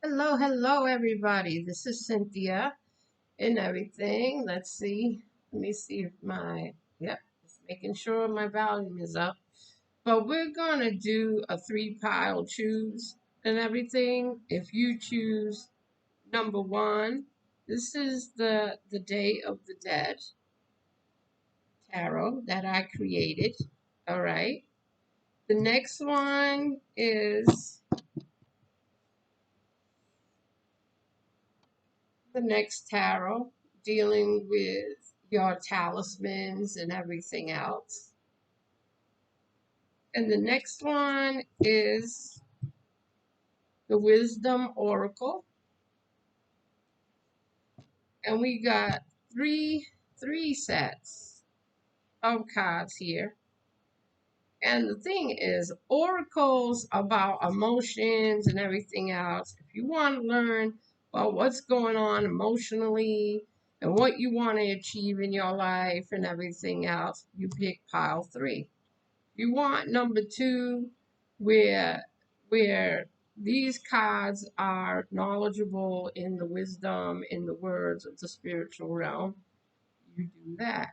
Hello, hello, everybody. This is Cynthia and everything. Let's see. Let me see if yep, just making sure my volume is up. But we're going to do a three pile choose and everything. If you choose number one, this is the Day of the Dead tarot that I created. All right. The next one is the next tarot dealing with your talismans and everything else. And the next one is the Wisdom Oracle. And we got three sets of cards here. And the thing is, oracles about emotions and everything else. If you want to learn about what's going on emotionally and what you want to achieve in your life and everything else, you pick pile 3. You want number 2, where these cards are knowledgeable in the wisdom, in the words of the spiritual realm. You do that.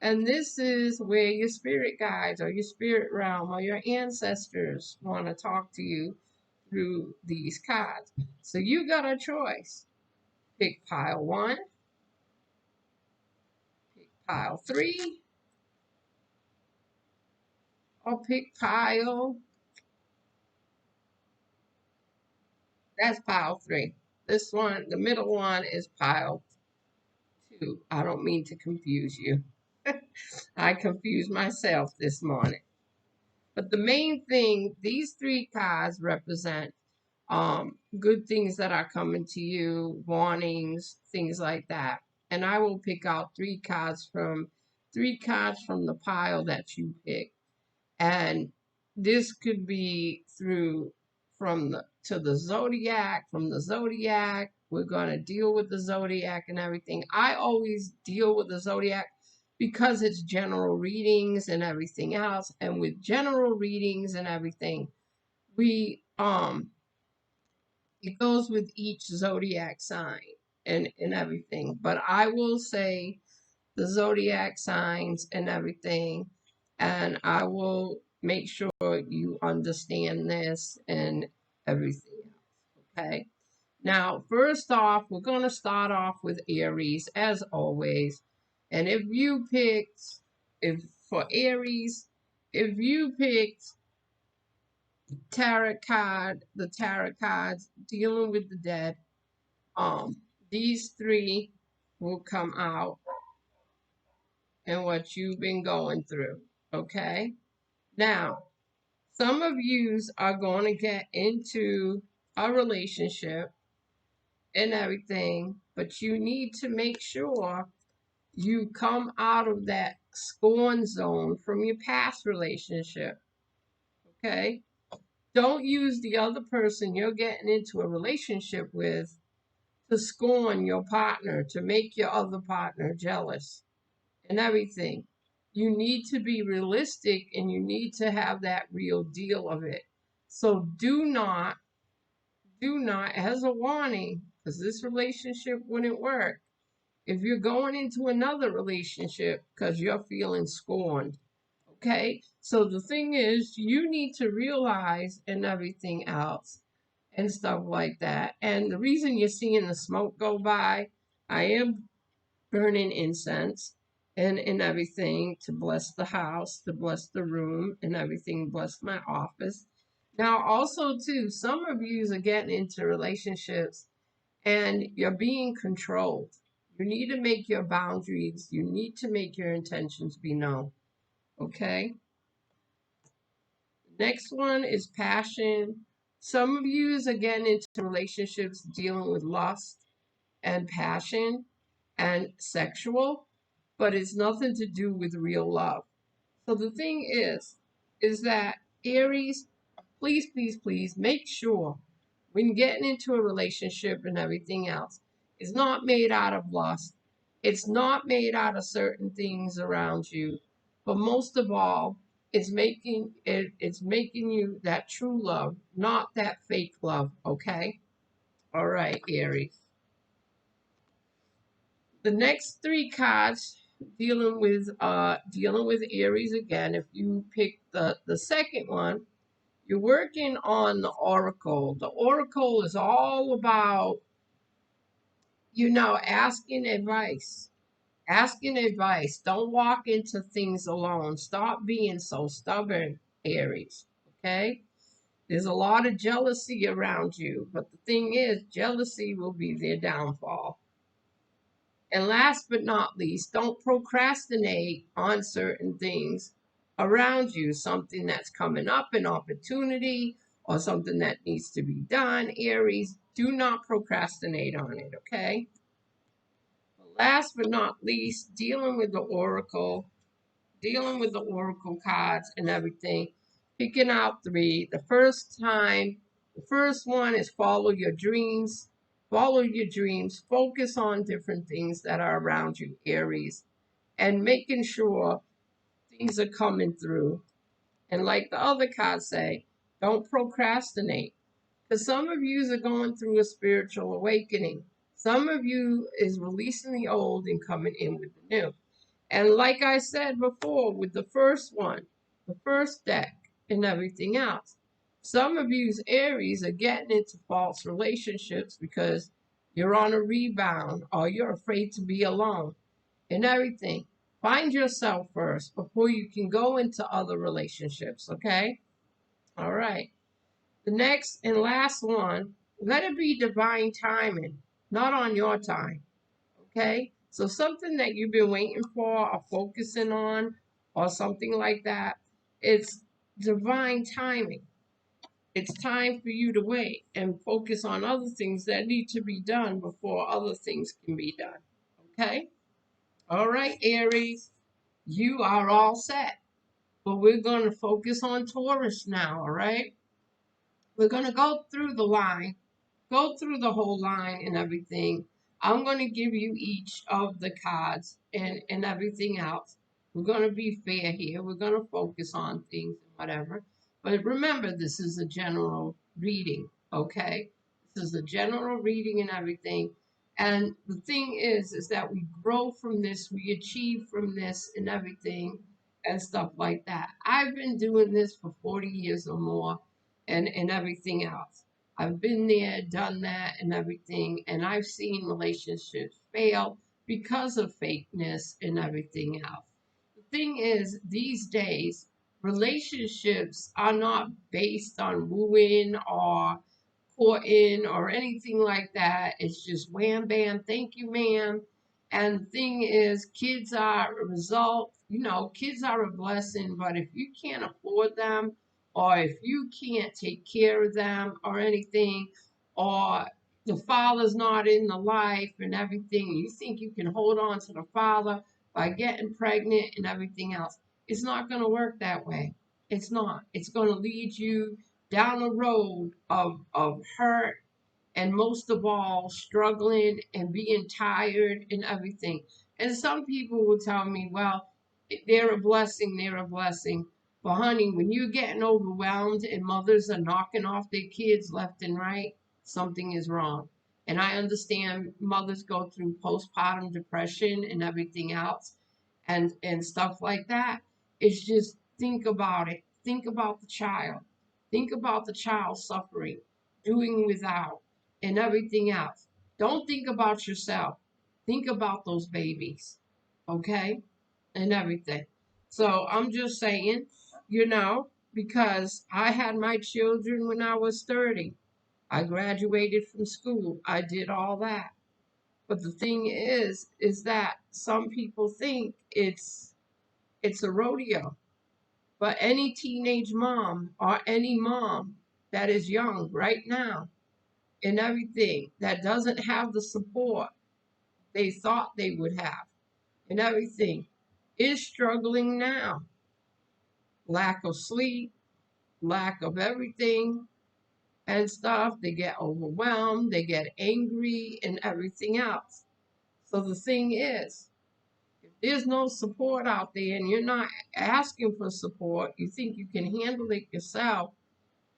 And this is where your spirit guides or your spirit realm or your ancestors want to talk to you through these cards. So you got a choice. Pick pile 1, pick pile 3, or pick that's pile 3. This one, the middle one, is pile 2. I don't mean to confuse you. I confused myself this morning. But the main thing, these 3 cards represent good things that are coming to you, warnings, things like that. And I will pick out 3 cards from the pile that you pick. And this could be through from the zodiac, from the zodiac. We're going to deal with the zodiac and everything. I always deal with the zodiac because it's general readings and everything else. And with general readings and everything, we it goes with each zodiac sign and everything. But I will say the zodiac signs and everything, and I will make sure you understand this and everything else. Okay. Now, first off, we're going to start off with Aries as always. And if for Aries, if you picked the tarot cards dealing with the dead, these 3 will come out and what you've been going through. Okay. Now, some of yous are going to get into a relationship and everything, but you need to make sure you come out of that scorn zone from your past relationship. Okay. Don't use the other person you're getting into a relationship with to scorn your partner, to make your other partner jealous and everything. You need to be realistic and you need to have that real deal of it. So do not, as a warning, because this relationship wouldn't work if you're going into another relationship because you're feeling scorned. Okay? So the thing is, you need to realize and everything else and stuff like that. And the reason you're seeing the smoke go by, I am burning incense and everything to bless the house, to bless the room and everything, bless my office. Now, also, too, some of you are getting into relationships and you're being controlled. You need to make your boundaries, you need to make your intentions be known. Okay? Next one is passion. Some of you are getting into relationships dealing with lust and passion and sexual, but it's nothing to do with real love. So the thing is that Aries, please, please, please make sure when getting into a relationship and everything else, it's not made out of lust. It's not made out of certain things around you. But most of all, it's making you that true love, not that fake love, okay? All right, Aries. The next three cards dealing with Aries again. If you pick the second one, you're working on the Oracle. The Oracle is all about, asking advice. Asking advice. Don't walk into things alone. Stop being so stubborn, Aries. Okay? There's a lot of jealousy around you, but the thing is, jealousy will be their downfall. And last but not least, don't procrastinate on certain things around you, something that's coming up, an opportunity, or something that needs to be done. Aries, do not procrastinate on it, okay? Last but not least, dealing with the oracle cards and everything, picking out three. The first one is follow your dreams. Follow your dreams. Focus on different things that are around you, Aries, and making sure things are coming through. And like the other cards say, don't procrastinate. Because some of you are going through a spiritual awakening. Some of you is releasing the old and coming in with the new. And like I said before, with the first one, the first deck, and everything else, some of you's Aries are getting into false relationships because you're on a rebound or you're afraid to be alone and everything. Find yourself first before you can go into other relationships, okay? All right. The next and last one, let it be divine timing, not on your time. Okay? So something that you've been waiting for or focusing on or something like that, it's divine timing. It's time for you to wait and focus on other things that need to be done before other things can be done. Okay? All right, Aries, you are all set. But we're going to focus on Taurus now, all right? We're going to go through the whole line and everything. I'm going to give you each of the cards and everything else. We're going to be fair here. We're going to focus on things and whatever. But remember, this is a general reading, okay? This is a general reading and everything. And the thing is that we grow from this, we achieve from this and everything and stuff like that. I've been doing this for 40 years or more and everything else. I've been there, done that, and everything, and I've seen relationships fail because of fakeness and everything else. The thing is, these days, relationships are not based on wooing or courting or anything like that. It's just wham bam, thank you, ma'am. And the thing is, kids are a result. Kids are a blessing, but if you can't afford them, or if you can't take care of them or anything, or the father's not in the life and everything, you think you can hold on to the father by getting pregnant and everything else. It's not going to work that way. It's not. It's going to lead you down a road of hurt and most of all struggling and being tired and everything. And some people will tell me, well, they're a blessing, they're a blessing. But honey, when you're getting overwhelmed and mothers are knocking off their kids left and right, something is wrong. And I understand mothers go through postpartum depression and everything else and stuff like that. It's just think about it. Think about the child. Think about the child suffering, doing without, and everything else. Don't think about yourself. Think about those babies, okay? And everything. So I'm just saying, because I had my children when I was 30. I graduated from school. I did all that. But the thing is that some people think it's a rodeo. But any teenage mom or any mom that is young right now and everything that doesn't have the support they thought they would have and everything is struggling now. Lack of sleep, lack of everything and stuff. They get overwhelmed, they get angry and everything else. So the thing is, if there's no support out there and you're not asking for support, you think you can handle it yourself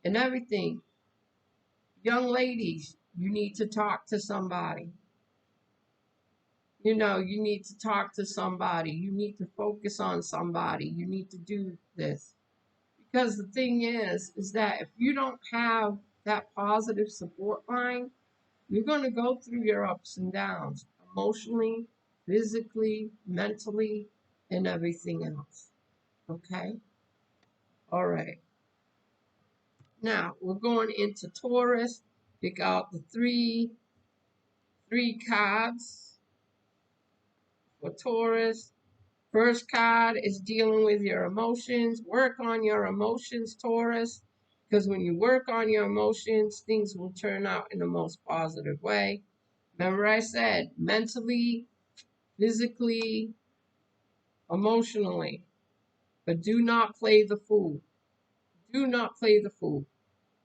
and everything. Young ladies, You need to talk to somebody. You know, you need to talk to somebody. You need to focus on somebody. You need to do this. Because the thing is that if you don't have that positive support line, you're going to go through your ups and downs emotionally, physically, mentally, and everything else. Okay? All right. Now we're going into Taurus. Pick out the three cards for Taurus. First card is dealing with your emotions. Work on your emotions, Taurus, because when you work on your emotions, things will turn out in the most positive way. Remember, I said mentally, physically, emotionally, but do not play the fool. Do not play the fool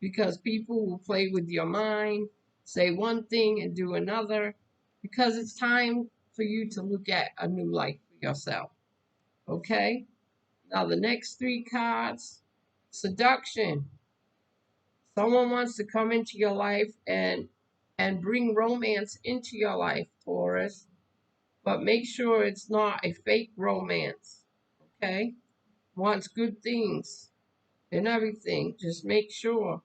because people will play with your mind, say one thing and do another, because it's time for you to look at a new life for yourself. Okay? Now, the next three cards, seduction. Someone wants to come into your life and bring romance into your life, Taurus, but make sure it's not a fake romance. Okay? Wants good things and everything. Just make sure.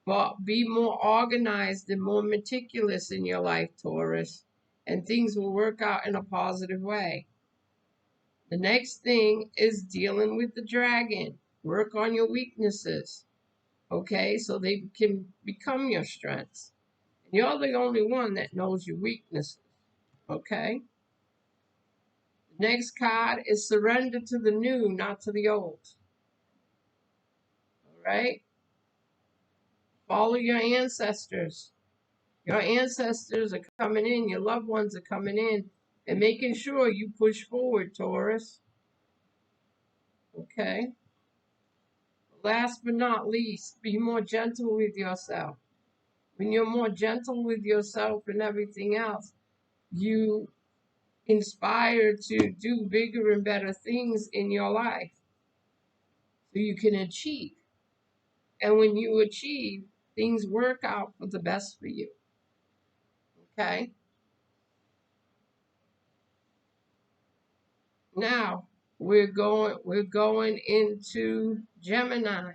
But be more organized and more meticulous in your life, Taurus, and things will work out in a positive way. The next thing is dealing with the dragon. Work on your weaknesses, okay, so they can become your strengths. And you're the only one that knows your weaknesses, okay? The next card is surrender to the new, not to the old, all right? Follow your ancestors. Your ancestors are coming in, your loved ones are coming in, and making sure you push forward, Taurus, okay? Last but not least, be more gentle with yourself. When you're more gentle with yourself and everything else, you inspire to do bigger and better things in your life so you can achieve. And when you achieve, things work out for the best for you. Okay? Now we're going into Gemini.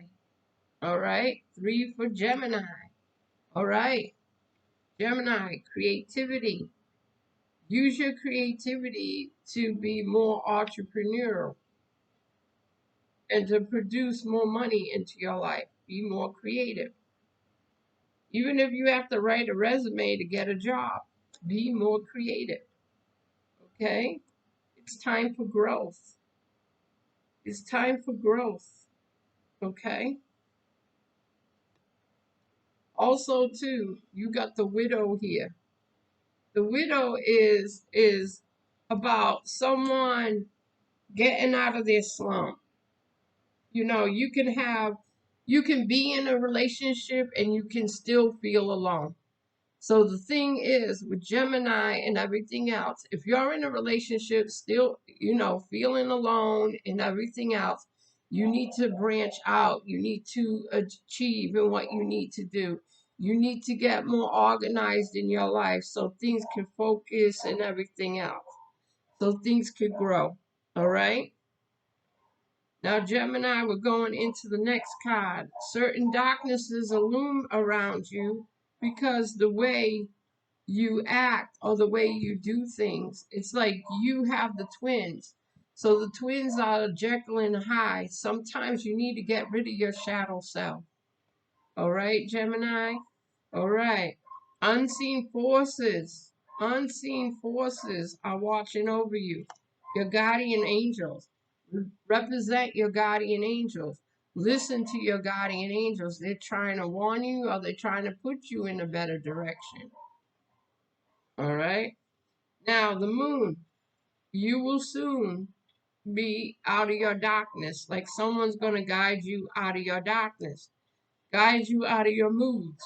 All right? 3 for Gemini. All right. Gemini, creativity. Use your creativity to be more entrepreneurial and to produce more money into your life. Be more creative. Even if you have to write a resume to get a job, be more creative. Okay? It's time for growth. It's time for growth. Okay? Also, too, you got the widow here. The widow is about someone getting out of their slump. You know, you can be in a relationship and you can still feel alone. So the thing is with Gemini and everything else, if you're in a relationship still, you know, feeling alone and everything else, you need to branch out. You need to achieve in what you need to do. You need to get more organized in your life so things can focus and everything else. So things could grow. All right? Now, Gemini, we're going into the next card. Certain darknesses loom around you because the way you act or the way you do things, it's like you have the twins. So the twins are Jekyll and Hyde. Sometimes you need to get rid of your shadow self. All right, Gemini? All right. Unseen forces are watching over you. Your guardian angels. Represent your guardian angels. Listen to your guardian angels. They're trying to warn you or they're trying to put you in a better direction. All right. Now, the moon. You will soon be out of your darkness. Like someone's going to guide you out of your darkness, guide you out of your moods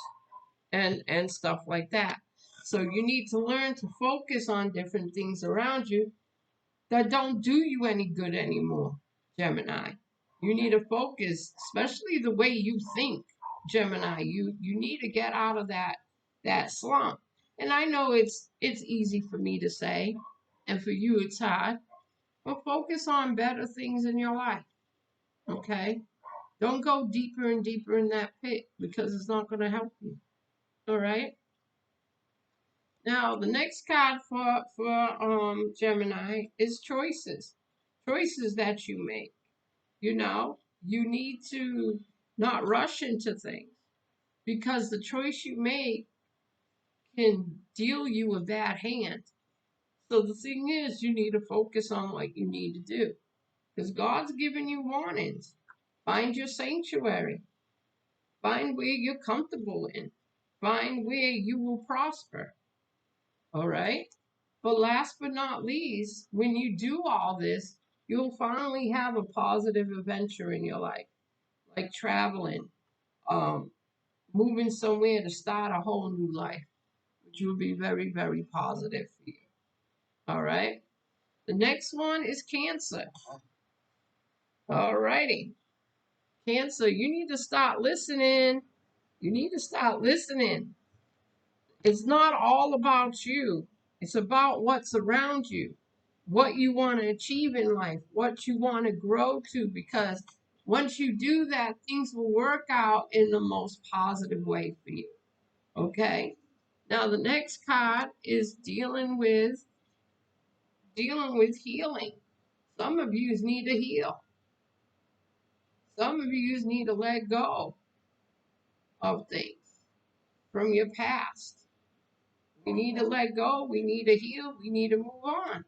and stuff like that. So you need to learn to focus on different things around you that don't do you any good anymore, Gemini. You need to focus, especially the way you think, Gemini. You need to get out of that slump. And I know it's easy for me to say, and for you it's hard, but focus on better things in your life. Okay? Don't go deeper and deeper in that pit because it's not going to help you. All right? Now, the next card for Gemini is choices. Choices that you make. You need to not rush into things because the choice you make can deal you a bad hand. So the thing is, you need to focus on what you need to do because God's giving you warnings. Find your sanctuary. Find where you're comfortable in. Find where you will prosper. All right? But last but not least, when you do all this, you'll finally have a positive adventure in your life, like traveling, um, moving somewhere to start a whole new life, which will be very, very positive for you. All right? The next one is Cancer. All righty. Cancer, you need to start listening. You need to start listening. It's not all about you. It's about what's around you, what you want to achieve in life, what you want to grow to, because once you do that, things will work out in the most positive way for you. Okay? Now the next card is dealing with healing. Some of you need to heal. Some of you need to let go of things from your past. We need to let go. We need to heal. We need to move on.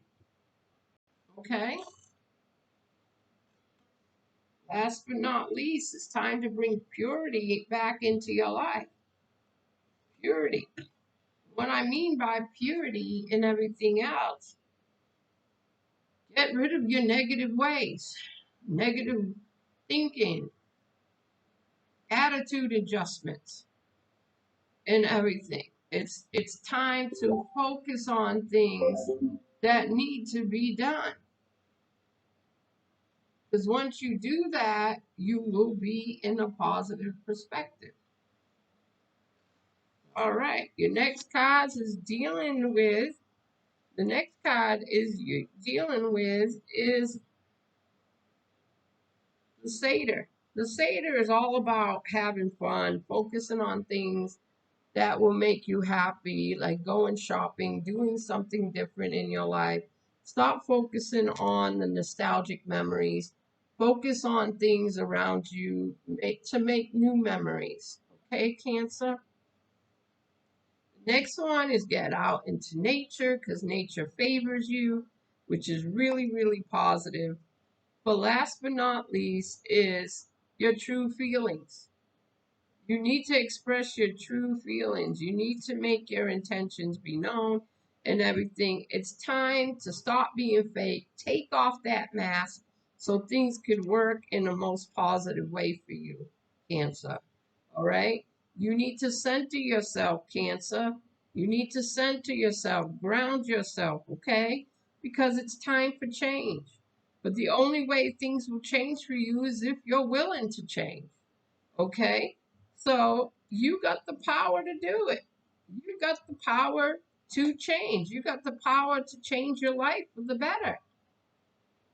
Okay? Last but not least, it's time to bring purity back into your life. Purity. What I mean by purity and everything else, get rid of your negative ways, negative thinking, attitude adjustments, and everything. It's time to focus on things that need to be done. Because once you do that, you will be in a positive perspective. All right. Your next card is dealing with. The next card is you dealing with is the Satyr. The Satyr is all about having fun, focusing on things that will make you happy, like going shopping, doing something different in your life. Stop focusing on the nostalgic memories. Focus on things around you to make new memories. Okay, Cancer? Next one is get out into nature because nature favors you, which is really, really positive. But last but not least is your true feelings. You need to express your true feelings. You need to make your intentions be known and everything. It's time to stop being fake. Take off that mask so things could work in the most positive way for you, Cancer. All right? You need to center yourself, Cancer. You need to center yourself, ground yourself, okay? Because it's time for change. But the only way things will change for you is if you're willing to change. Okay? So you got the power to do it. You got the power to change. You got the power to change your life for the better.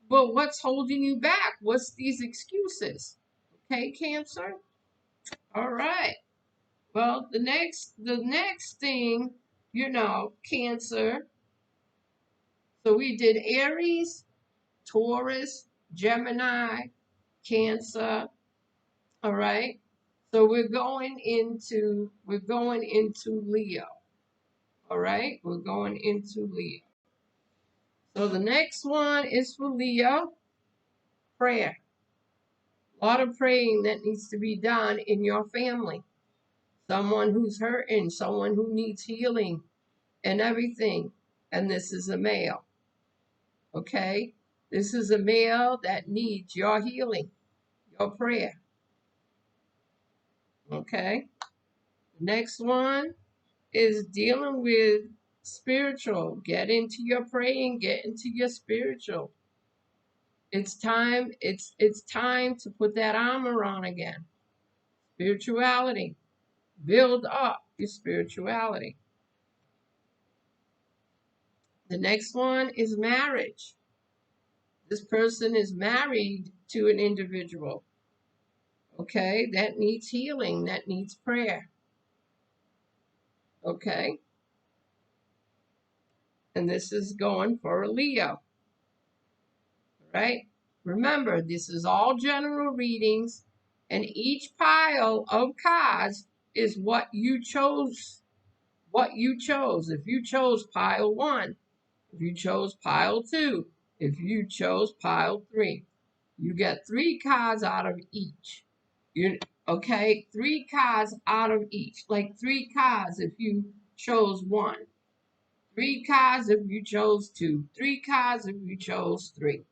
But what's holding you back? What's these excuses? Okay, Cancer? All right. Well, the next thing, Cancer. So we did Aries, Taurus, Gemini, Cancer. All right. So we're going into Leo. All right, we're going into Leo. So the next one is for Leo, prayer. A lot of praying that needs to be done in your family. Someone who's hurting, someone who needs healing and everything. And this is a male. Okay? This is a male that needs your healing, your prayer. Okay? Next one is dealing with spiritual. Get into your praying, get into your spiritual. It's time to put that armor on again. Spirituality. Build up. your spirituality. The next one is marriage. This person is married to an individual, okay, that needs healing, that needs prayer, okay? And this is going for a Leo, right? Remember, this is all general readings, and each pile of cards is what you chose. What you chose. If you chose pile 1, if you chose pile 2, if you chose pile 3, you get 3 cards out of each. You okay? 3 cards out of each. Like 3 cards if you chose 1. 3 cards if you chose 2. 3 cards if you chose 3.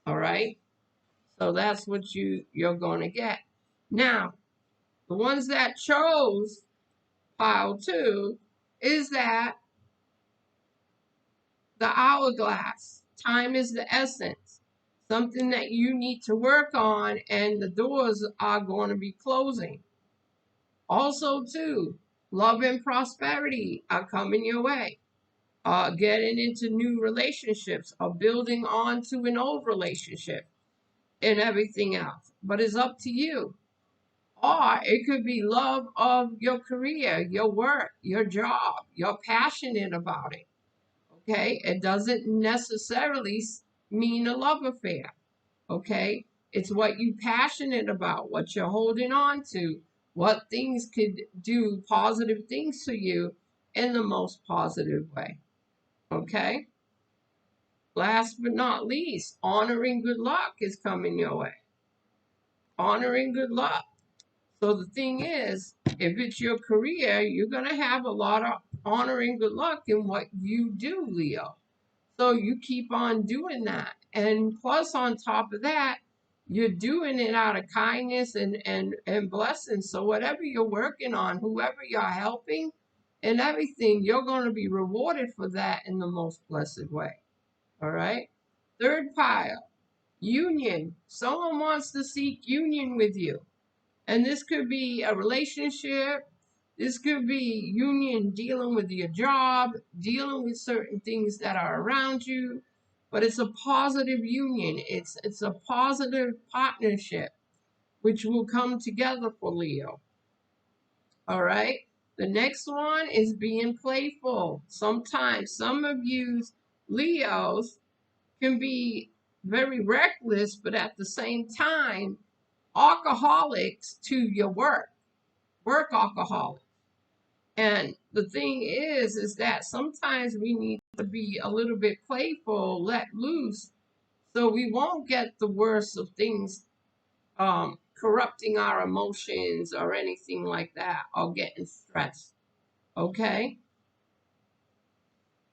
All right? So that's what you're going to get. Now, the ones that chose pile 2 is that the hourglass. Time is the essence. Something that you need to work on, and the doors are going to be closing. Also, too, love and prosperity are coming your way. Getting into new relationships or building on to an old relationship and everything else. But it's up to you. Or it could be love of your career, your work, your job. You're passionate about it. Okay? It doesn't necessarily mean a love affair. Okay? It's what you're passionate about, what you're holding on to, what things could do positive things to you in the most positive way. Okay? Last but not least, honoring good luck is coming your way. Honoring good luck. So the thing is, if it's your career, you're going to have a lot of honoring good luck in what you do, Leo. So you keep on doing that. And plus, on top of that, you're doing it out of kindness and blessing. So whatever you're working on, whoever you're helping and everything, you're going to be rewarded for that in the most blessed way. All right? Third pile, union. Someone wants to seek union with you. And this could be a relationship. This could be union dealing with your job, dealing with certain things that are around you. But it's a positive union. It's a positive partnership, which will come together for Leo. All right. The next one is being playful. Sometimes some of you Leos can be very reckless, but at the same time, alcoholics to your work alcoholics. And the thing is that sometimes we need to be a little bit playful, let loose, so we won't get the worst of things corrupting our emotions or anything like that, or getting stressed. Okay?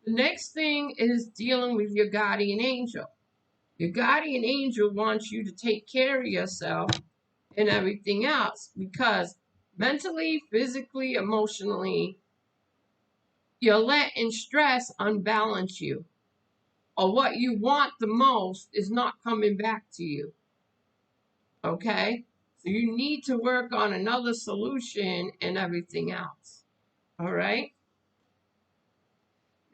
The next thing is dealing with your guardian angel. Your guardian angel wants you to take care of yourself and everything else because mentally, physically, emotionally, you're letting stress unbalance you, or what you want the most is not coming back to you. Okay? So you need to work on another solution and everything else. All right?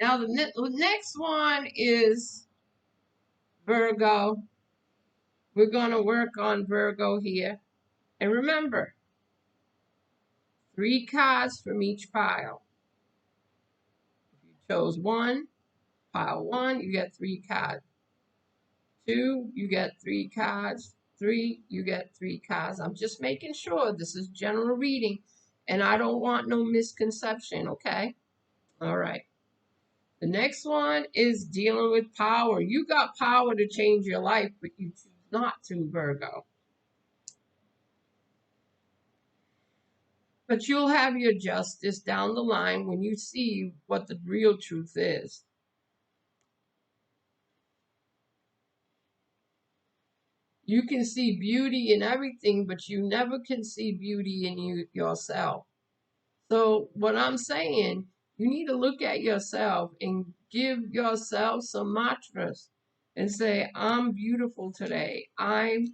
Now, the next one is Virgo. We're going to work on Virgo here. And remember, 3 cards from each pile. If you chose 1, pile 1, you get 3 cards. 2, you get 3 cards. 3, you get 3 cards. I'm just making sure this is general reading, and I don't want no misconception, okay? All right. The next one is dealing with power. You got power to change your life, but you choose not to, Virgo. But you'll have your justice down the line when you see what the real truth is. You can see beauty in everything, but you never can see beauty in yourself. So what I'm saying, you need to look at yourself and give yourself some mantras and say, I'm beautiful today. I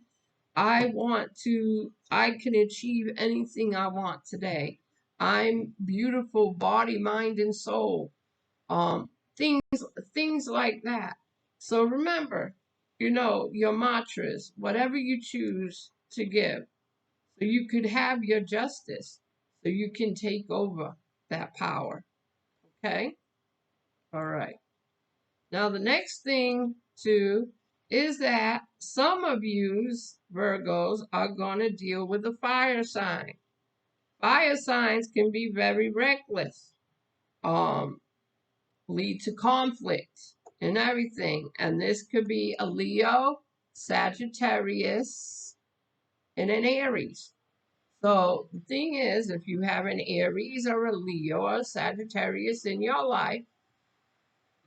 can achieve anything I want today. I'm beautiful, body, mind, and soul. Um, things things like that. So remember, your mantras, whatever you choose to give, so you could have your justice, so you can take over that power. Okay? All right. Now the next thing too is that some of yous Virgos are going to deal with a fire sign. Fire signs can be very reckless. Um, Lead to conflict and everything. And this could be a Leo, Sagittarius, and an Aries. So the thing is, if you have an Aries or a Leo or a Sagittarius in your life,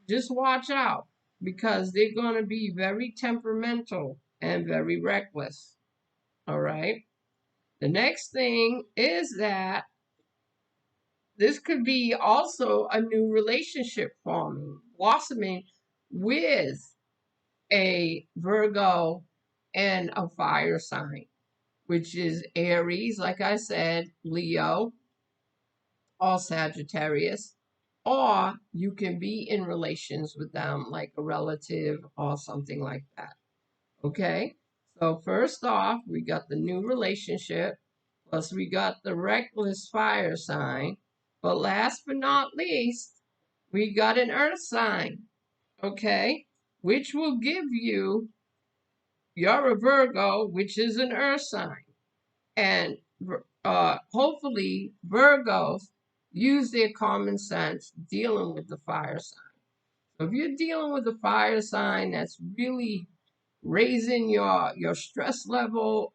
just watch out because they're going to be very temperamental and very reckless. All right. The next thing is that this could be also a new relationship forming, blossoming with a Virgo and a fire sign, which is Aries, like I said, Leo, or Sagittarius, or you can be in relations with them like a relative or something like that. Okay? So, first off, we got the new relationship, plus we got the reckless fire sign. But last but not least, we got an earth sign, okay? Which will give you, you're a Virgo, which is an earth sign. And hopefully, Virgos use their common sense dealing with the fire sign. So if you're dealing with a fire sign that's really raising your stress level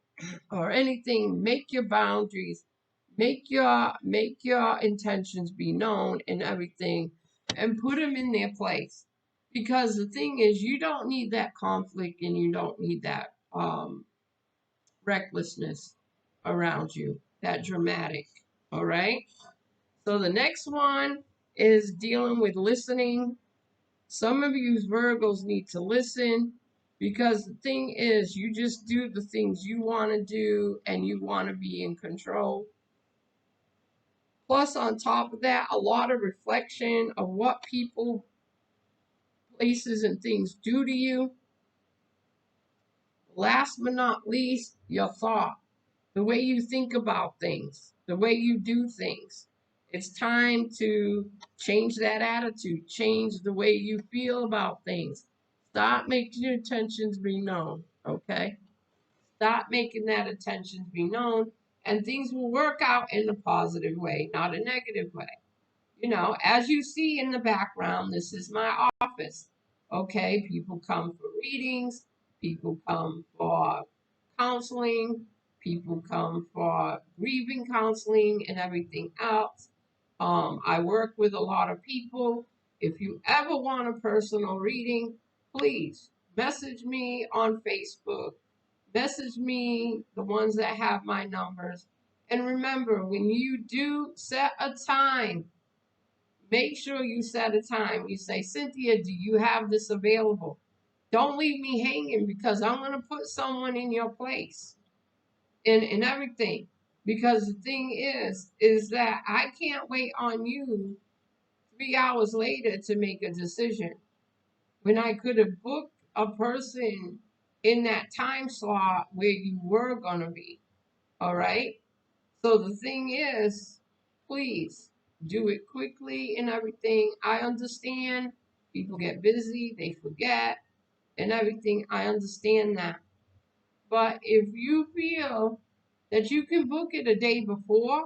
or anything, make your boundaries, make your intentions be known and everything, and put them in their place. Because the thing is, you don't need that conflict and you don't need that recklessness around you, that dramatic. All right. So the next one is dealing with listening. Some of you Virgos need to listen because the thing is, you just do the things you want to do and you want to be in control. Plus, on top of that, a lot of reflection of what people, places, and things do to you. Last but not least, your thought, the way you think about things, the way you do things. It's time to change that attitude, change the way you feel about things. Stop making your intentions be known, okay? Stop making that intentions be known, and things will work out in a positive way, not a negative way. As you see in the background, this is my office. Okay, people come for readings, people come for counseling, people come for grieving counseling and everything else. I work with a lot of people. If you ever want a personal reading, please message me on Facebook. Message me, the ones that have my numbers. And remember, when you do set a time, make sure you set a time. You say, Cynthia, do you have this available? Don't leave me hanging because I'm going to put someone in your place and everything. Because the thing is that I can't wait on you 3 hours later to make a decision when I could have booked a person in that time slot where you were going to be. All right. So the thing is, please do it quickly and everything. I understand people get busy, they forget and everything. I understand that. But if you feel that you can book it a day before,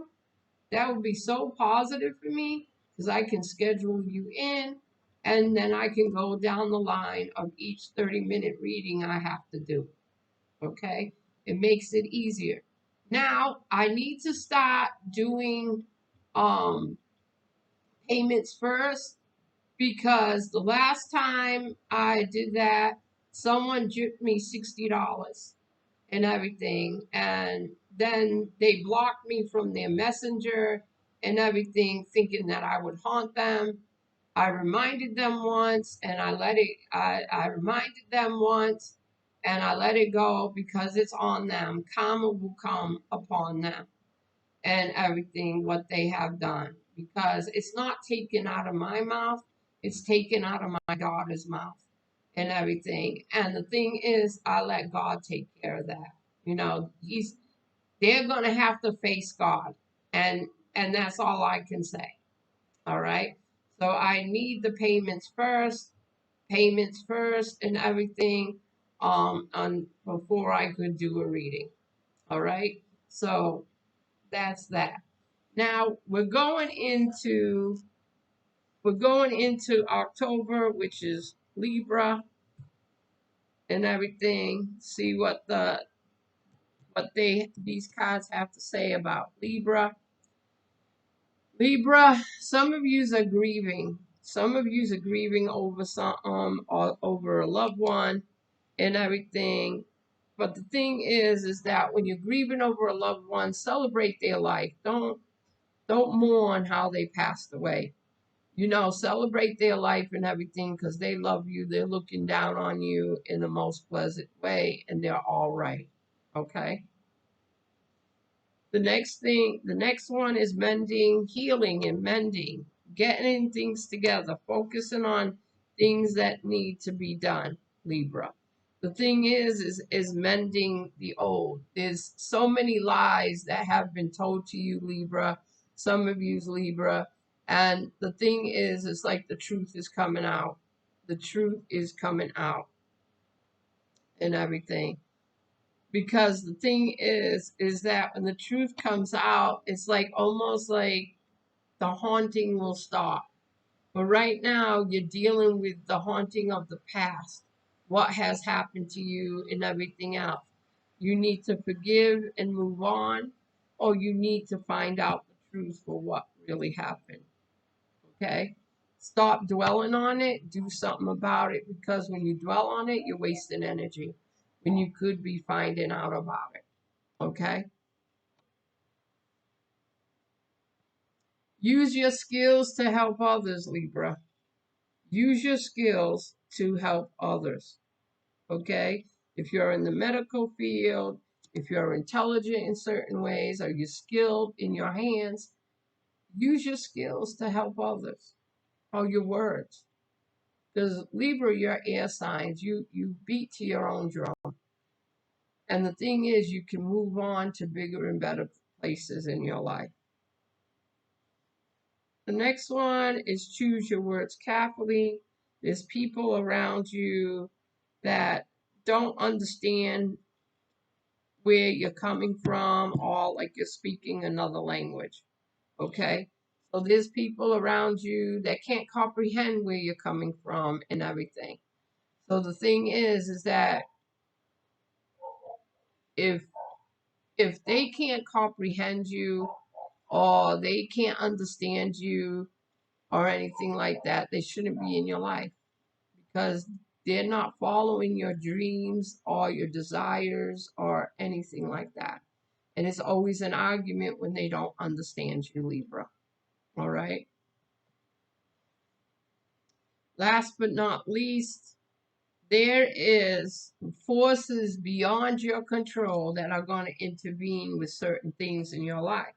that would be so positive for me because I can schedule you in and then I can go down the line of each 30-minute reading I have to do. Okay? It makes it easier. Now I need to start doing payments first because the last time I did that, someone gypped me $60 and everything, and then they blocked me from their messenger and everything, thinking that I would haunt them. I reminded them once and I let it I reminded them once and I let it go because it's on them. Karma will come upon them. and everything what they have done, because it's not taken out of my mouth, it's taken out of my daughter's mouth and everything. And the thing is, I let God take care of that. You know, they're going to have to face God, and that's all I can say. All right. So I need the payments first and everything on before I could do a reading. All right. So that's that. Now we're going into October, which is Libra and everything. See what these cards have to say about Libra. Libra, some of yous are grieving. Some of yous are grieving over or over a loved one and everything. But the thing is that when you're grieving over a loved one, celebrate their life. Don't mourn how they passed away. You know, celebrate their life and everything, because they love you. They're looking down on you in the most pleasant way, and they're all right. Okay. The next one is mending, healing, and mending, getting things together, focusing on things that need to be done, Libra. The thing is mending the old. There's so many lies that have been told to you, Libra. Some of you's Libra, and the thing is, it's like the truth is coming out. The truth is coming out and everything. Because the thing is that when the truth comes out, it's like almost like the haunting will stop. But right now, you're dealing with the haunting of the past, what has happened to you, and everything else. You need to forgive and move on, or you need to find out the truth for what really happened. Okay? Stop dwelling on it, do something about it, because when you dwell on it, you're wasting energy when you could be finding out about it. Okay? Use your skills to help others, Libra. Use your skills to help others. Okay? If you're in the medical field, if you're intelligent in certain ways, or you're skilled in your hands, use your skills to help others. Or your words. Because Libra, you're air signs. You beat to your own drum. And the thing is, you can move on to bigger and better places in your life. The next one is choose your words carefully. There's people around you that don't understand where you're coming from, or like you're speaking another language. Okay? So there's people around you that can't comprehend where you're coming from and everything. So the thing is that if they can't comprehend you, or they can't understand you or anything like that, they shouldn't be in your life, because they're not following your dreams or your desires or anything like that. And it's always an argument when they don't understand you, Libra. All right. Last but not least, there is forces beyond your control that are going to intervene with certain things in your life,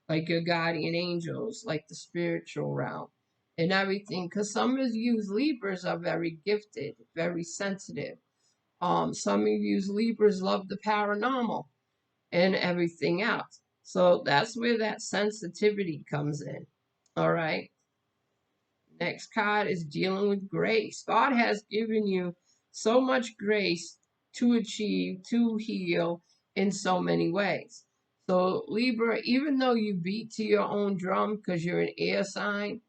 like your guardian angels, like the spiritual realm and everything. Because some of you Libras are very gifted, very sensitive. Some of you Libras love the paranormal and everything else. So that's where that sensitivity comes in. All right. Next card is dealing with grace. God has given you so much grace to achieve, to heal in so many ways. So, Libra, even though you beat to your own drum because you're an air sign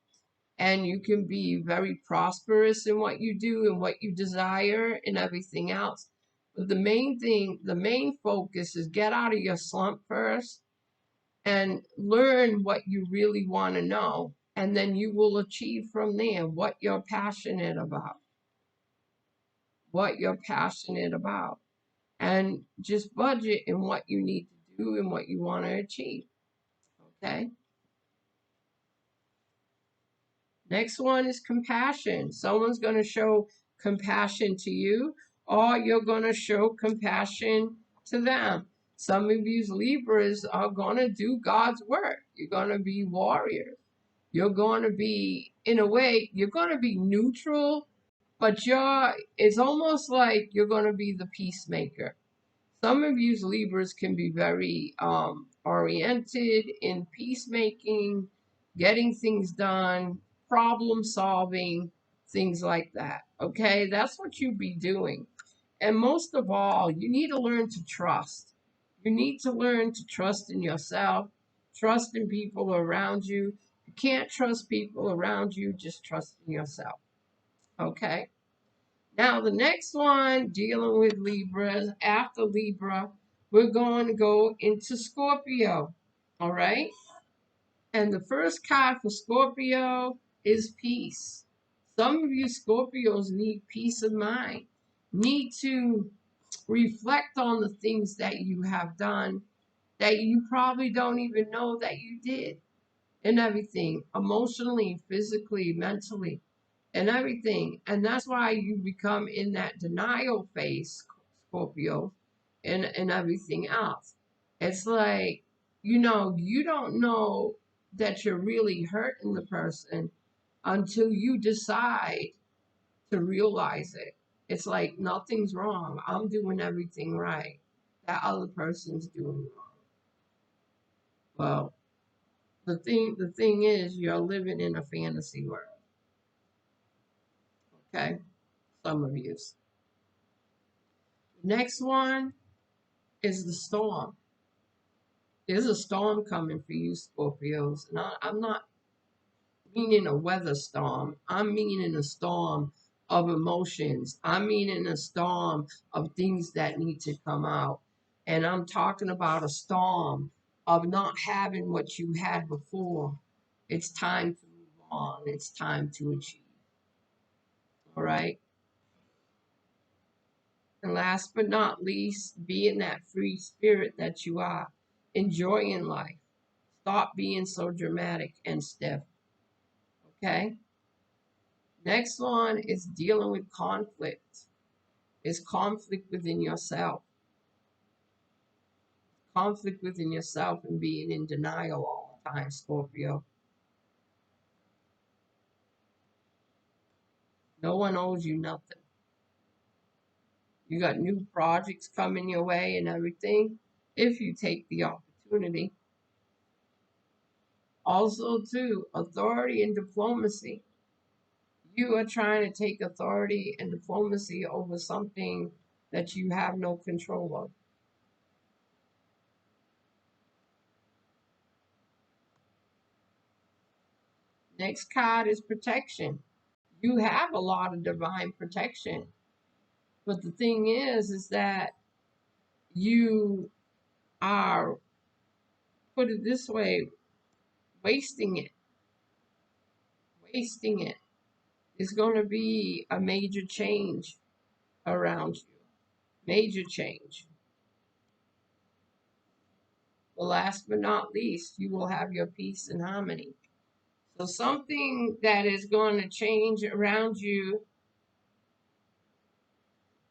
and you can be very prosperous in what you do and what you desire and everything else. But the main focus is get out of your slump first and learn what you really want to know. And then you will achieve from there what you're passionate about. What you're passionate about. And just budget in what you need to do and what you want to achieve. Okay? Next one is compassion. Someone's going to show compassion to you, or you're going to show compassion to them. Some of you Libras are going to do God's work. You're going to be warriors. You're going to be, in a way, you're going to be neutral, but it's almost like you're going to be the peacemaker. Some of you Libras can be very oriented in peacemaking, getting things done, problem solving, things like that. Okay, that's what you'd be doing. And most of all, you need to learn to trust. You need to learn to trust in yourself, trust in people around you. You can't trust people around you, just trust in yourself. Okay? Now, the next one, dealing with Libras, after Libra, we're going to go into Scorpio. All right? And the first card for Scorpio is peace. Some of you Scorpios need peace of mind, need to reflect on the things that you have done that you probably don't even know that you did, and everything, emotionally, physically, mentally, and everything. And that's why you become in that denial phase, Scorpio, and everything else. It's like, you don't know that you're really hurting the person until you decide to realize it. It's like nothing's wrong. I'm doing everything right. That other person's doing wrong. Well, the thing is, you're living in a fantasy world. Okay, some of you. Next one is the storm. There's a storm coming for you, Scorpios. And I'm not meaning a weather storm. I'm meaning a storm of emotions. I'm meaning a storm of things that need to come out. And I'm talking about a storm of not having what you had before. It's time to move on. It's time to achieve. All right. And last but not least, being that free spirit that you are, enjoying life. Stop being so dramatic and stiff. Okay? Next one is dealing with conflict. It's conflict within yourself. Conflict within yourself and being in denial all the time, Scorpio. No one owes you nothing. You got new projects coming your way and everything if you take the opportunity. Also, too, authority and diplomacy. You are trying to take authority and diplomacy over something that you have no control of. Next card is protection. You have a lot of divine protection. But the thing is that you are, put it this way, wasting it. Wasting it. It's going to be a major change around you. Major change. But last but not least, you will have your peace and harmony. So something that is going to change around you,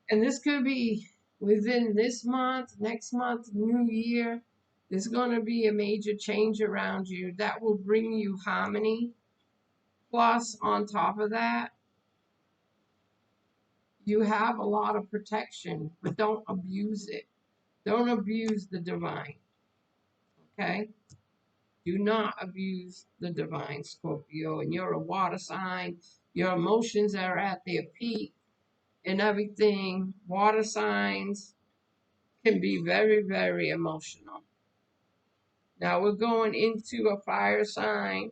and this could be within this month, next month, new year, there's going to be a major change around you that will bring you harmony. Plus, on top of that, you have a lot of protection, but don't abuse it. Don't abuse the divine. Okay? Do not abuse the divine, Scorpio. And you're a water sign. Your emotions are at their peak and everything. Water signs can be very, very emotional. Now we're going into a fire sign,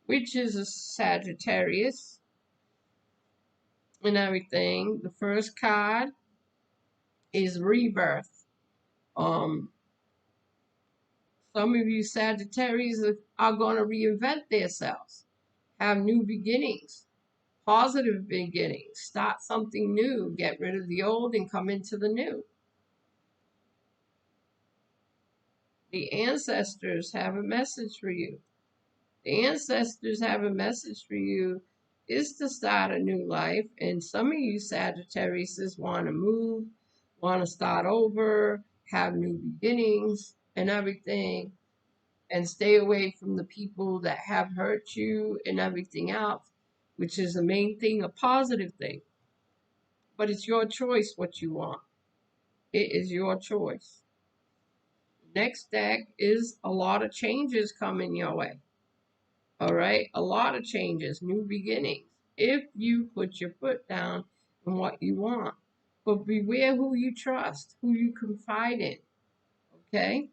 which is a Sagittarius and everything. The first card is rebirth. Um, some of you Sagittarius are going to reinvent themselves, have new beginnings, positive beginnings, start something new, get rid of the old and come into the new. The ancestors have a message for you. The ancestors have a message for you is to start a new life. And some of you Sagittarius want to move, want to start over, have new beginnings and everything, and stay away from the people that have hurt you and everything else, which is the main thing, a positive thing. But it's your choice what you want. It is your choice. Next deck is a lot of changes coming your way. All right, a lot of changes, new beginnings. If you put your foot down on what you want, but beware who you trust, who you confide in. Okay,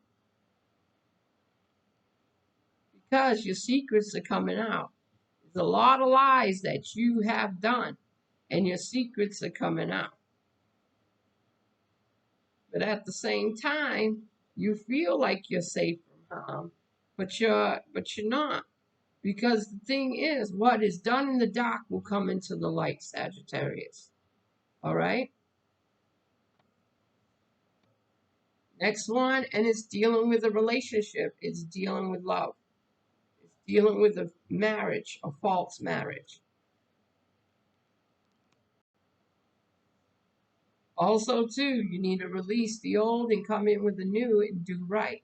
because your secrets are coming out. There's a lot of lies that you have done, and your secrets are coming out. But at the same time, you feel like you're safe from harm, but you're not. Because the thing is, what is done in the dark will come into the light, Sagittarius. All right? Next one, and it's dealing with a relationship. It's dealing with love. It's dealing with a marriage, a false marriage. Also, too, you need to release the old and come in with the new and do right.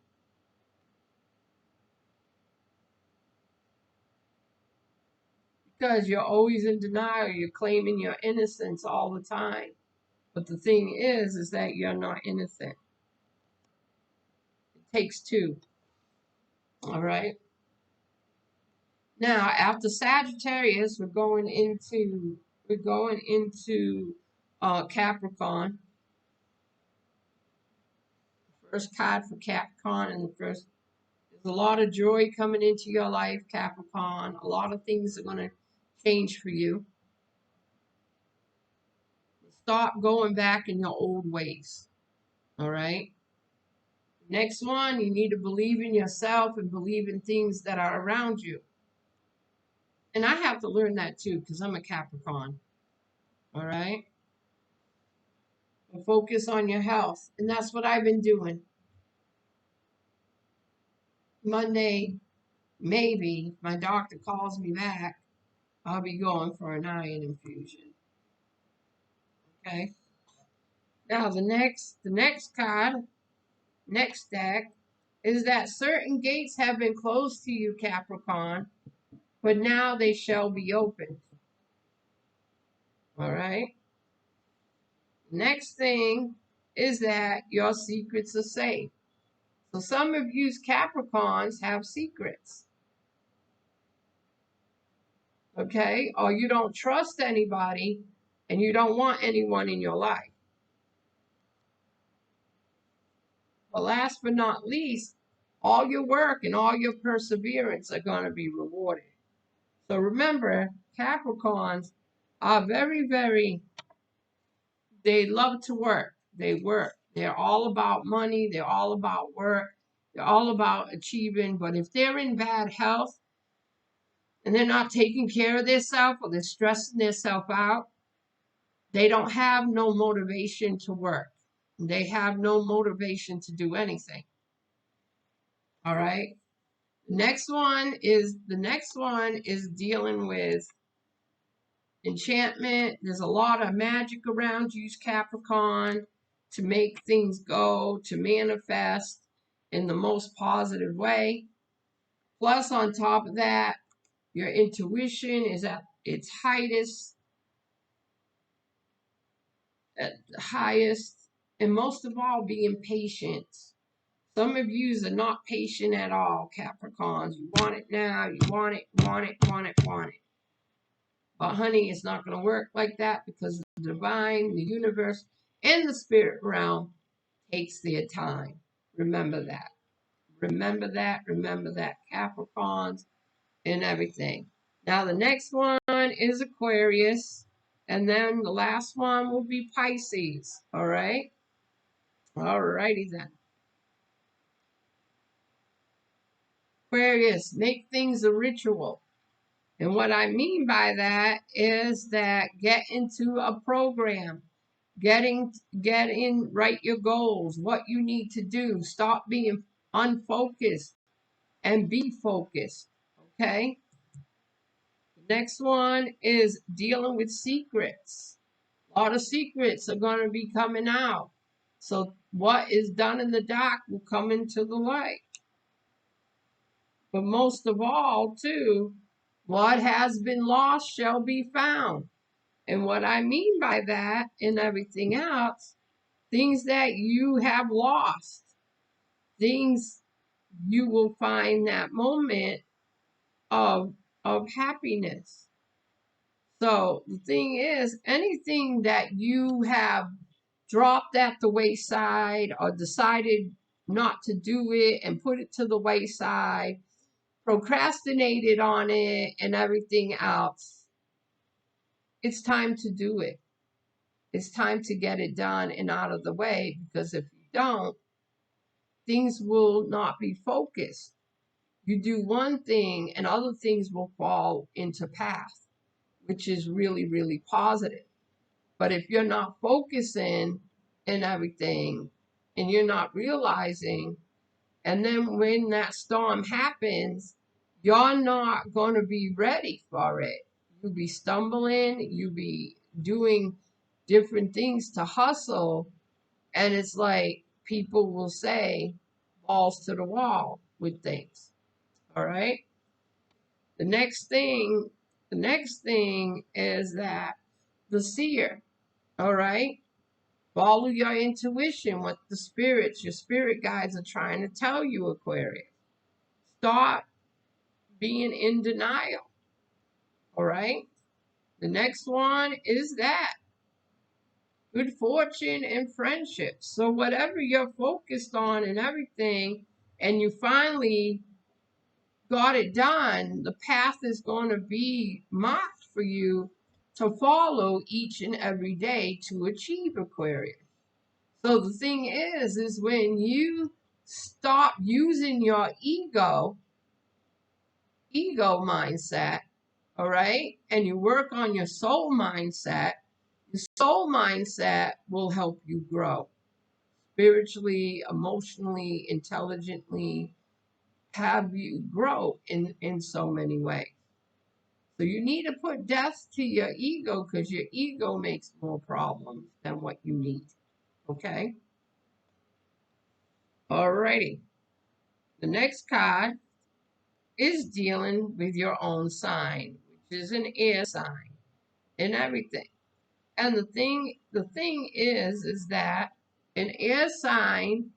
Because you're always in denial. You're claiming your innocence all the time. But the thing is that you're not innocent. It takes two. All right. Now, after Sagittarius, we're going into Capricorn. First card for Capricorn, and there's a lot of joy coming into your life, Capricorn. A lot of things are going to change for you. Stop going back in your old ways. All right. Next one, you need to believe in yourself and believe in things that are around you. And I have to learn that too, because I'm a Capricorn. All right. And focus on your health. And that's what I've been doing. Monday, maybe, if my doctor calls me back, I'll be going for an iron infusion. Okay. Now the next card, next deck, is that certain gates have been closed to you, Capricorn, but now they shall be opened. All right. Next thing is that your secrets are safe. So some of you Capricorns have secrets. Okay? Or you don't trust anybody and you don't want anyone in your life. But last but not least, all your work and all your perseverance are going to be rewarded. So remember, Capricorns are very, very, they love to work. They work. They're all about money. They're all about work. They're all about achieving. But if they're in bad health and they're not taking care of themselves or they're stressing themselves out, they don't have no motivation to work. They have no motivation to do anything. All right. The next one is dealing with enchantment. There's a lot of magic around you, Capricorn, to make things go, to manifest in the most positive way. Plus, on top of that, your intuition is at its highest, and most of all, being patient. Some of you are not patient at all, Capricorns. You want it now, you want it, want it, want it, want it. But honey, it's not going to work like that because the divine, the universe, and the spirit realm takes their time. Remember that. Remember that. Remember that, Capricorns and everything. Now, the next one is Aquarius. And then the last one will be Pisces. All right? All righty then. Aquarius, make things a ritual. And what I mean by that is that get into a program. Get in, write your goals, what you need to do. Stop being unfocused and be focused. Okay? The next one is dealing with secrets. A lot of secrets are going to be coming out. So what is done in the dark will come into the light. But most of all, too, what has been lost shall be found. And what I mean by that and everything else, things that you have lost, things you will find that moment of happiness. So the thing is, anything that you have dropped at the wayside or decided not to do it and put it to the wayside, procrastinated on it and everything else, it's time to do it. It's time to get it done and out of the way, because if you don't, things will not be focused. You do one thing and other things will fall into path, which is really, really positive. But if you're not focusing and everything and you're not realizing, and then when that storm happens, you're not going to be ready for it. You'll be stumbling, you'll be doing different things to hustle. And it's like people will say, balls to the wall with things. All right. The next thing, the next thing is that the seer. All right. Follow your intuition, what the spirits, your spirit guides are trying to tell you, Aquarius. Stop being in denial. All right. The next one is that good fortune and friendship. So whatever you're focused on and everything, and you finally got it done, the path is going to be marked for you to follow each and every day to achieve, Aquarius. So the thing is when you stop using your ego mindset, all right, and you work on your soul mindset, the soul mindset will help you grow spiritually, emotionally, intelligently, have you grow in so many ways. So you need to put death to your ego, because your ego makes more problems than what you need. Okay? Alrighty. The next card is dealing with your own sign, which is an air sign and everything. And the thing is that an air sign,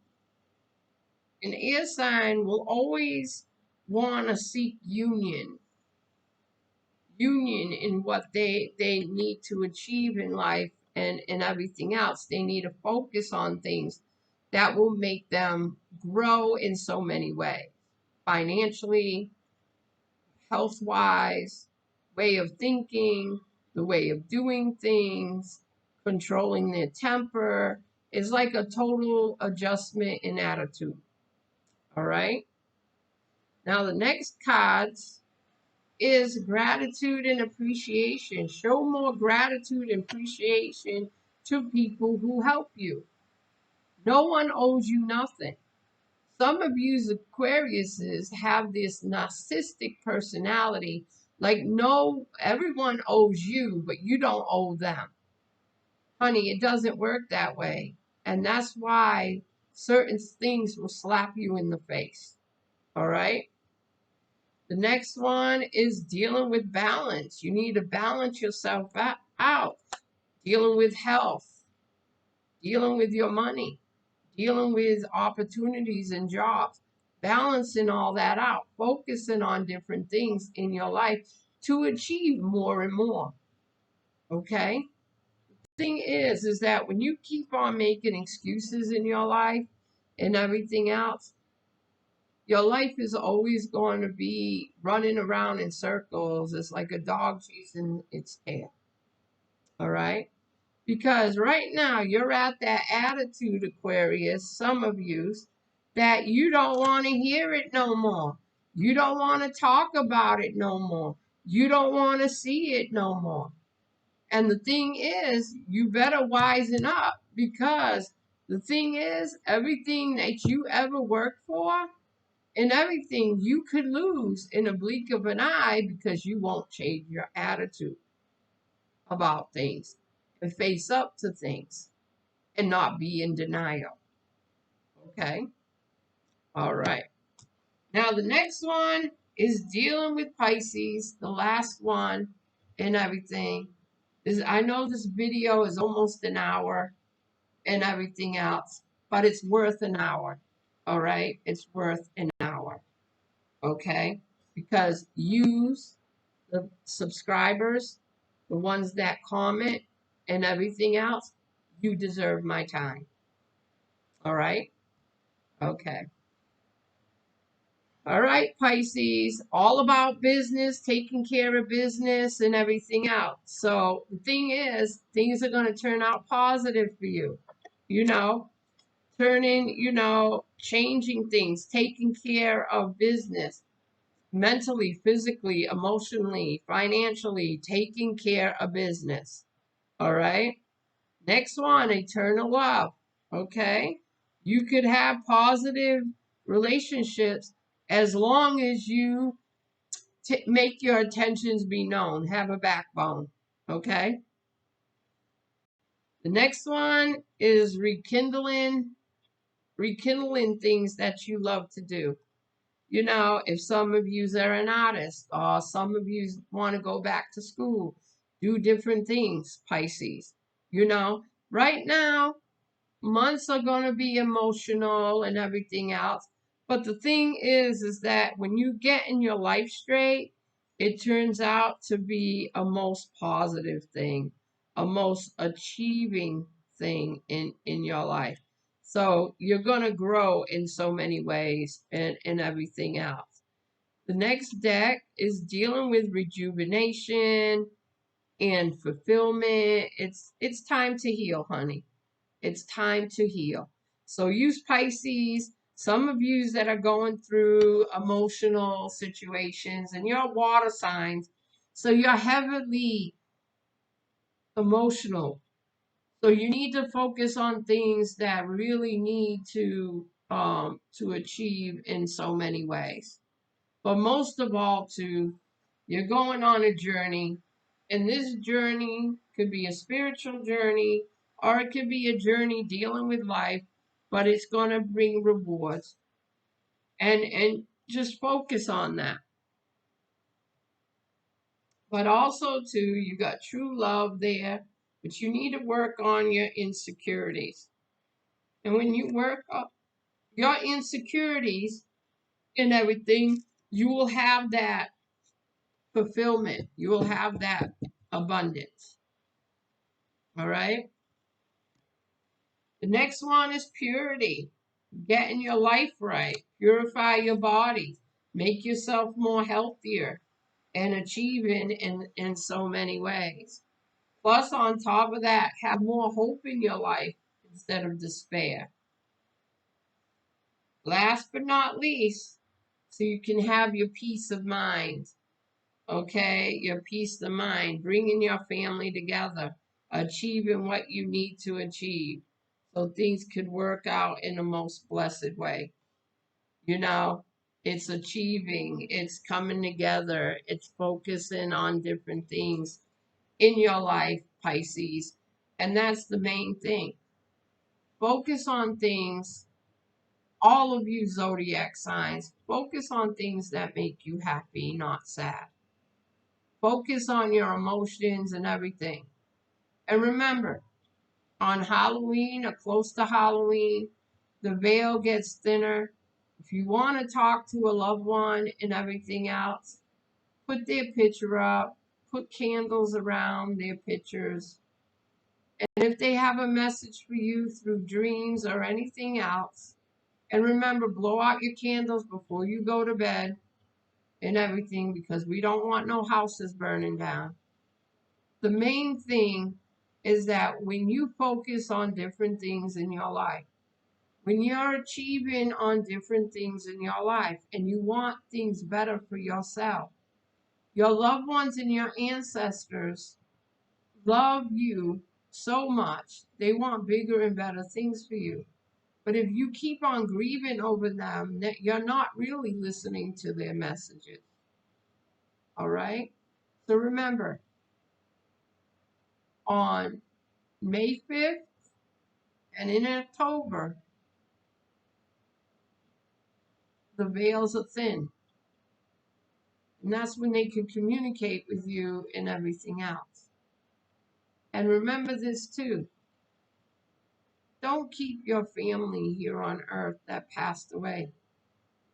will always want to seek union in what they need to achieve in life and everything else. They need to focus on things that will make them grow in so many ways, financially, health wise, way of thinking, the way of doing things, controlling their temper. Is like a total adjustment in attitude. All right. Now the next cards is gratitude and appreciation. Show more gratitude and appreciation to people who help you. No one owes you nothing. Some of you Aquariuses have this narcissistic personality, like no, everyone owes you, but you don't owe them. Honey, it doesn't work that way. And that's why certain things will slap you in the face. All right? The next one is dealing with balance. You need to balance yourself out. Dealing with health, dealing with your money, dealing with opportunities and jobs, balancing all that out, focusing on different things in your life to achieve more and more. Okay? The thing is that when you keep on making excuses in your life and everything else, your life is always going to be running around in circles. It's like a dog chasing its tail. All right? Because right now you're at that attitude, Aquarius, some of you, that you don't want to hear it no more. You don't want to talk about it no more. You don't want to see it no more. And the thing is, you better wisen up, because the thing is, everything that you ever worked for and everything you could lose in a blink of an eye, because you won't change your attitude about things and face up to things. and not be in denial. Okay? All right. Now, the next one is dealing with Pisces, the last one and everything. I know this video is almost an hour and everything else, but it's worth an hour. All right? It's worth an hour. Okay? Because use the subscribers, the ones that comment and everything else, you deserve my time. All right? Okay. All right, Pisces, all about business, taking care of business and everything else. So the thing is, things are going to turn out positive for you. You know, changing things, taking care of business, mentally, physically, emotionally, financially, taking care of business. All right. Next one, eternal love. Okay. You could have positive relationships as long as you make your intentions be known, have a backbone. Okay. The next one is rekindling things that you love to do. If some of you are an artist or some of you want to go back to school, do different things, Pisces. Right now, months are going to be emotional and everything else. But the thing is that when you get in your life straight, it turns out to be a most positive thing, a most achieving thing in your life. So you're going to grow in so many ways and everything else. The next deck is dealing with rejuvenation and fulfillment. It's time to heal, honey. It's time to heal. So use Pisces, some of you that are going through emotional situations and you're water signs. So you're heavily emotional. So you need to focus on things that really need to achieve in so many ways. But most of all, you're going on a journey, and this journey could be a spiritual journey or it could be a journey dealing with life, but it's going to bring rewards. And just focus on that. But also, too, you got true love there, but you need to work on your insecurities. And when you work up your insecurities and everything, you will have that fulfillment. You will have that abundance. All right. The next one is purity. Getting your life right. Purify your body. Make yourself more healthier and achieving in so many ways. Plus, on top of that, have more hope in your life instead of despair. Last but not least, so you can have your peace of mind. Okay, your peace of mind, bringing your family together, achieving what you need to achieve so things could work out in the most blessed way. It's achieving, it's coming together, it's focusing on different things in your life, Pisces. And that's the main thing. Focus on things, all of you zodiac signs, focus on things that make you happy, not sad. Focus on your emotions and everything. And remember, on Halloween or close to Halloween, the veil gets thinner. If you want to talk to a loved one and everything else, put their picture up, put candles around their pictures. And if they have a message for you through dreams or anything else, and remember, blow out your candles before you go to bed and everything because we don't want no houses burning down. The main thing is that when you focus on different things in your life, when you're achieving on different things in your life and you want things better for yourself, your loved ones and your ancestors love you so much. They want bigger and better things for you. But if you keep on grieving over them, you're not really listening to their messages. All right? So remember, on May 5th And in October, the veils are thin. And that's when they can communicate with you and everything else. And remember this too. Don't keep your family here on earth that passed away.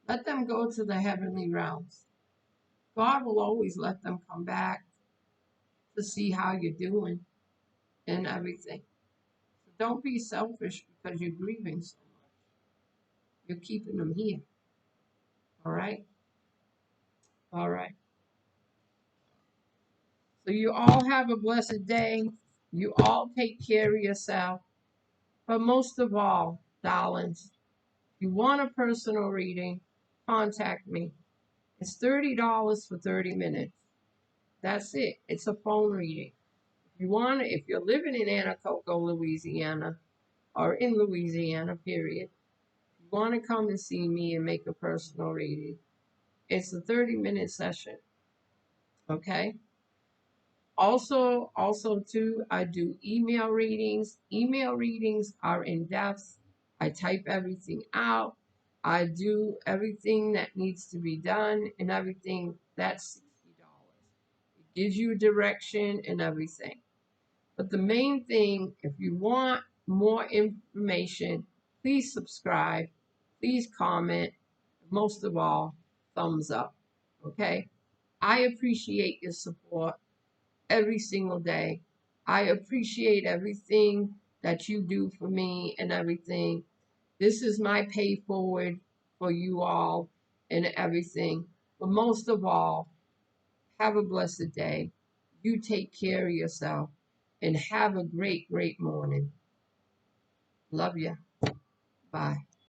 Let them go to the heavenly realms. God will always let them come back to see how you're doing and everything. So don't be selfish because you're grieving so much. You're keeping them here. All right? All right. So you all have a blessed day. You all take care of yourself. But most of all, darlings, if you want a personal reading, contact me. It's $30 for 30 minutes. That's it. It's a phone reading. If you're living in Anacoco, Louisiana, or in Louisiana, period, if you want to come and see me and make a personal reading, it's a 30-minute session. Okay? Also too, I do email readings. Email readings are in depth. I type everything out. I do everything that needs to be done and everything. That's $60. It gives you direction and everything. But the main thing, if you want more information, please subscribe, please comment, most of all, thumbs up. Okay? I appreciate your support every single day. I appreciate everything that you do for me and everything. This is my pay forward for you all and everything. But most of all, have a blessed day. You take care of yourself and have a great, great morning. Love you. Bye.